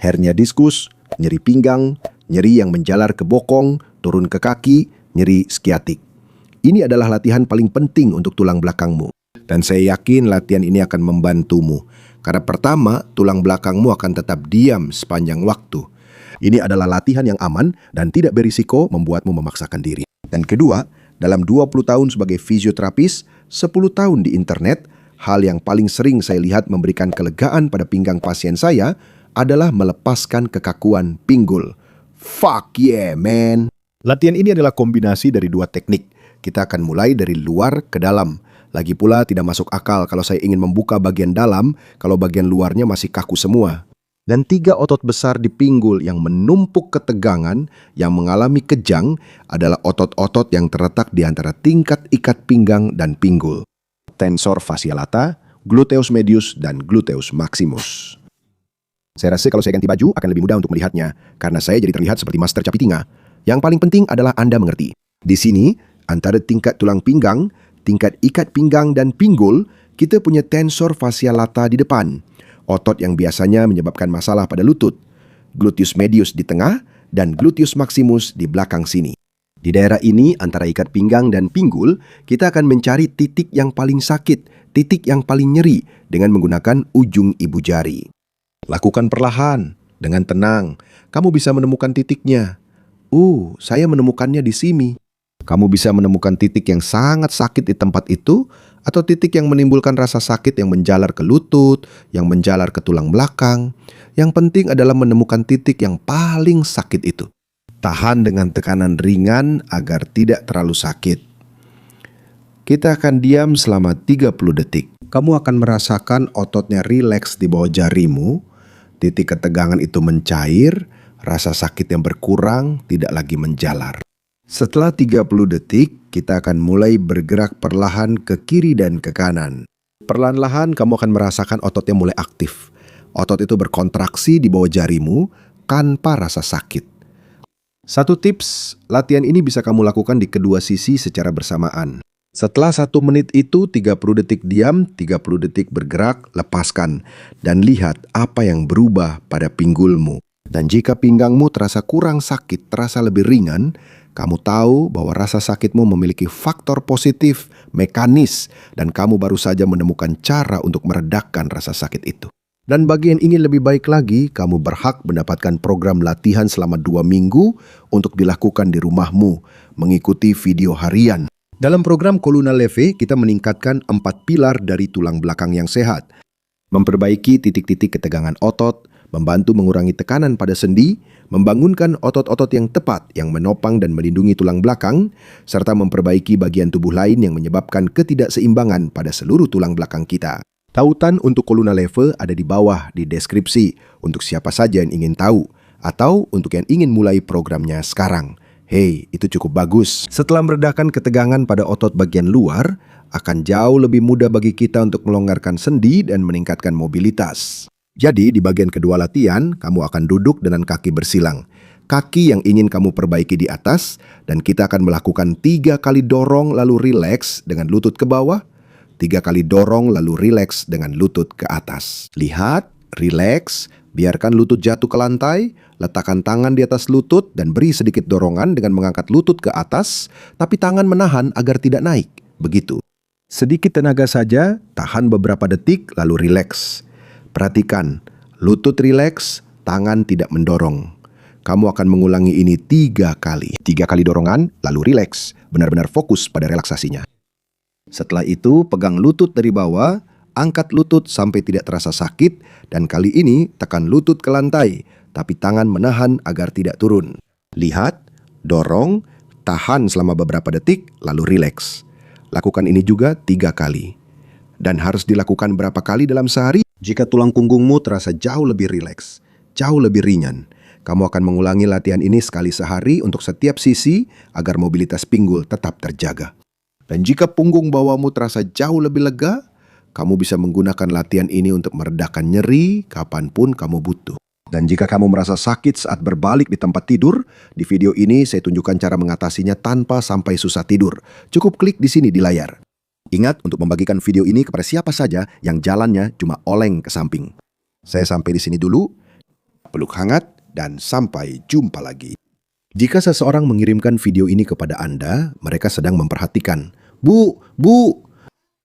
hernia diskus, nyeri pinggang, nyeri yang menjalar ke bokong, turun ke kaki, nyeri skiatik. Ini adalah latihan paling penting untuk tulang belakangmu. Dan saya yakin latihan ini akan membantumu. Karena pertama, tulang belakangmu akan tetap diam sepanjang waktu. Ini adalah latihan yang aman dan tidak berisiko membuatmu memaksakan diri. Dan kedua, dalam 20 tahun sebagai fisioterapis, 10 tahun di internet, hal yang paling sering saya lihat memberikan kelegaan pada pinggang pasien saya adalah melepaskan kekakuan pinggul. Fuck yeah, man! Latihan ini adalah kombinasi dari dua teknik. Kita akan mulai dari luar ke dalam. Lagi pula tidak masuk akal kalau saya ingin membuka bagian dalam kalau bagian luarnya masih kaku semua. Dan 3 otot besar di pinggul yang menumpuk ketegangan yang mengalami kejang adalah otot-otot yang terletak di antara tingkat ikat pinggang dan pinggul. Tensor fascia lata, gluteus medius, dan gluteus maximus. Saya rasa kalau saya ganti baju akan lebih mudah untuk melihatnya, karena saya jadi terlihat seperti Master Capitinga. Yang paling penting adalah Anda mengerti. Di sini, antara tingkat tulang pinggang, tingkat ikat pinggang, dan pinggul, kita punya tensor fascia lata di depan. Otot yang biasanya menyebabkan masalah pada lutut. Gluteus medius di tengah, dan gluteus maximus di belakang sini. Di daerah ini, antara ikat pinggang dan pinggul, kita akan mencari titik yang paling sakit, titik yang paling nyeri dengan menggunakan ujung ibu jari. Lakukan perlahan, dengan tenang. Kamu bisa menemukan titiknya. Saya menemukannya di sini. Kamu bisa menemukan titik yang sangat sakit di tempat itu, atau titik yang menimbulkan rasa sakit yang menjalar ke lutut, yang menjalar ke tulang belakang. Yang penting adalah menemukan titik yang paling sakit itu. Tahan dengan tekanan ringan agar tidak terlalu sakit. Kita akan diam selama 30 detik. Kamu akan merasakan ototnya rileks di bawah jarimu, titik ketegangan itu mencair, rasa sakit yang berkurang, tidak lagi menjalar. Setelah 30 detik, kita akan mulai bergerak perlahan ke kiri dan ke kanan. Perlahan-lahan kamu akan merasakan ototnya mulai aktif. Otot itu berkontraksi di bawah jarimu tanpa rasa sakit. Satu tips, latihan ini bisa kamu lakukan di kedua sisi secara bersamaan. Setelah 1 menit itu 30 detik diam, 30 detik bergerak, lepaskan. Dan lihat apa yang berubah pada pinggulmu. Dan jika pinggangmu terasa kurang sakit, terasa lebih ringan, kamu tahu bahwa rasa sakitmu memiliki faktor positif, mekanis, dan kamu baru saja menemukan cara untuk meredakan rasa sakit itu. Dan bagi yang ingin lebih baik lagi, kamu berhak mendapatkan program latihan selama 2 minggu untuk dilakukan di rumahmu, mengikuti video harian. Dalam program Coluna Leve, kita meningkatkan 4 pilar dari tulang belakang yang sehat. Memperbaiki titik-titik ketegangan otot, membantu mengurangi tekanan pada sendi, membangunkan otot-otot yang tepat yang menopang dan melindungi tulang belakang, serta memperbaiki bagian tubuh lain yang menyebabkan ketidakseimbangan pada seluruh tulang belakang kita. Tautan untuk Coluna Leve ada di bawah di deskripsi untuk siapa saja yang ingin tahu atau untuk yang ingin mulai programnya sekarang. Hey, itu cukup bagus. Setelah meredakan ketegangan pada otot bagian luar, akan jauh lebih mudah bagi kita untuk melonggarkan sendi dan meningkatkan mobilitas. Jadi di bagian kedua latihan, kamu akan duduk dengan kaki bersilang. Kaki yang ingin kamu perbaiki di atas, dan kita akan melakukan 3 kali dorong lalu rileks dengan lutut ke bawah, 3 kali dorong lalu rileks dengan lutut ke atas. Lihat, rileks, biarkan lutut jatuh ke lantai, letakkan tangan di atas lutut dan beri sedikit dorongan dengan mengangkat lutut ke atas, tapi tangan menahan agar tidak naik. Begitu. Sedikit tenaga saja, tahan beberapa detik lalu rileks. Perhatikan, lutut rileks, tangan tidak mendorong. Kamu akan mengulangi ini 3 kali. 3 kali dorongan, lalu rileks. Benar-benar fokus pada relaksasinya. Setelah itu, pegang lutut dari bawah, angkat lutut sampai tidak terasa sakit, dan kali ini tekan lutut ke lantai, tapi tangan menahan agar tidak turun. Lihat, dorong, tahan selama beberapa detik, lalu rileks. Lakukan ini juga 3 kali. Dan harus dilakukan berapa kali dalam sehari? Jika tulang punggungmu terasa jauh lebih rileks, jauh lebih ringan, kamu akan mengulangi latihan ini sekali sehari untuk setiap sisi agar mobilitas pinggul tetap terjaga. Dan jika punggung bawahmu terasa jauh lebih lega, kamu bisa menggunakan latihan ini untuk meredakan nyeri kapanpun kamu butuh. Dan jika kamu merasa sakit saat berbalik di tempat tidur, di video ini saya tunjukkan cara mengatasinya tanpa sampai susah tidur. Cukup klik di sini di layar. Ingat untuk membagikan video ini kepada siapa saja yang jalannya cuma oleng ke samping. Saya sampai di sini dulu. Peluk hangat dan sampai jumpa lagi. Jika seseorang mengirimkan video ini kepada Anda, mereka sedang memperhatikan. Bu,